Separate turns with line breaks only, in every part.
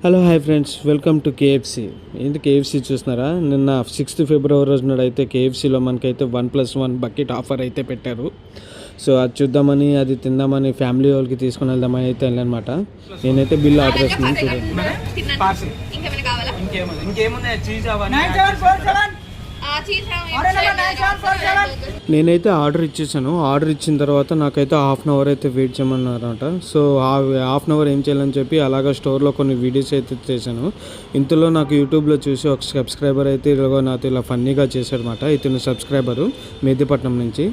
Hello hi friends, welcome to KFC. ఏంటి KFC చూస్తున్నారా? నిన్న 6th ఫిబ్రవరి రోజు నాడు అయితే కేఎఫ్సిలో మనకైతే 1+1 బకెట్ ఆఫర్ అయితే పెట్టారు. సో అది చూద్దామని, అది తిందామని ఫ్యామిలీ వాళ్ళకి తీసుకుని వెళ్దామని అయితే వెళ్ళనమాట. నేనైతే బిల్ ఆర్డర్ చేస్తున్నాను చూడండి. నేనైతే ఆర్డర్ ఇచ్చేసాను. ఆర్డర్ ఇచ్చిన తర్వాత నాకైతే హాఫ్ అన్ అవర్ అయితే వెయిట్ చేయమన్నారట. సో హాఫ్ అన్ అవర్ ఏం చేయాలని చెప్పి అలాగా స్టోర్లో కొన్ని వీడియోస్ అయితే చేశాను. ఇంతలో నాకు యూట్యూబ్లో చూసి ఒక సబ్స్క్రైబర్ అయితే ఇలాగో నాతో ఇలా ఫన్నీగా చేశాడనమాట. ఇతను సబ్స్క్రైబరు మెహదీపట్నం నుంచి.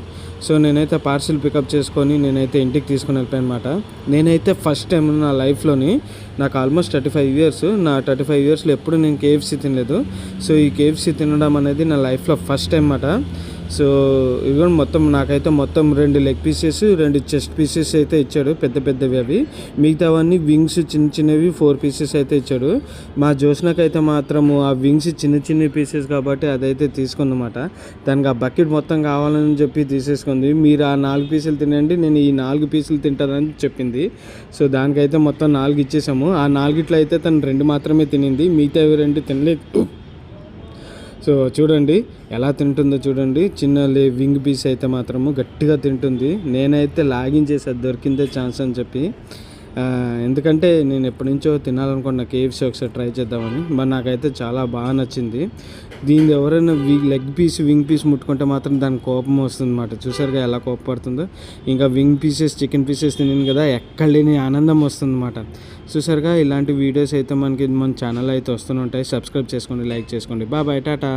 సో నేనైతే పార్సిల్ పికప్ చేసుకొని నేనైతే ఇంటికి తీసుకుని వెళ్ళిపోయాను అనమాట. నేనైతే ఫస్ట్ టైం నా లైఫ్లోని, నాకు ఆల్మోస్ట్ 35 ఇయర్స్, నా 35 ఇయర్స్లో ఎప్పుడు నేను కేఎఫ్సి తినలేదు. సో ఈ కేఎఫ్సి తినడం అనేది నా లైఫ్లో ఫస్ట్ టైం అన్నమాట. సో ఇవి మొత్తం నాకైతే మొత్తం 2 లెగ్ పీసెస్, 2 చెస్ట్ పీసెస్ అయితే ఇచ్చాడు, పెద్ద పెద్దవి అవి. మిగతావన్నీ వింగ్స్ చిన్న చిన్నవి 4 పీసెస్ అయితే ఇచ్చాడు. మా జోష్నకైతే మాత్రము ఆ వింగ్స్ చిన్న చిన్న పీసెస్ కాబట్టి అదైతే తీసుకుందన్నమాట. దానికి ఆ బకెట్ మొత్తం కావాలని చెప్పి తీసేసుకుంది. మీరు ఆ 4 పీసులు తినండి, నేను ఈ 4 పీసులు తింటానని చెప్పింది. సో దానికైతే మొత్తం 4 ఇచ్చేసాము. ఆ 4 అయితే తను 2 మాత్రమే తినింది, మిగతావి 2 తినలేదు. సో చూడండి ఎలా తింటుందో చూడండి. చిన్న వింగ్ పీస్ అయితే మాత్రము గట్టిగా తింటుంది. నేనైతే లాగించేసాను దొరికిందే ఛాన్స్ అని చెప్పి. ఎందుకంటే నేను ఎప్పటి నుంచో తినాలనుకున్న కేఎఫ్సి ఒకసారి ట్రై చేద్దామని. మరి నాకైతే చాలా బాగా నచ్చింది. దీన్ని ఎవరైనా లెగ్ పీస్, వింగ్ పీస్ ముట్టుకుంటే మాత్రం దానికి కోపం వస్తుంది అన్నమాట. చూసారుగా ఎలా కోపపడుతుందో. ఇంకా వింగ్ పీసెస్, చికెన్ పీసెస్ తిని కదా ఎక్కడ లేని ఆనందం వస్తుంది అన్నమాట. చూసారుగా, ఇలాంటి వీడియోస్ అయితే మనకి మన ఛానల్ అయితే వస్తూనే ఉంటాయి. సబ్స్క్రైబ్ చేసుకోండి, లైక్ చేసుకోండి. బాయ్, టాటా.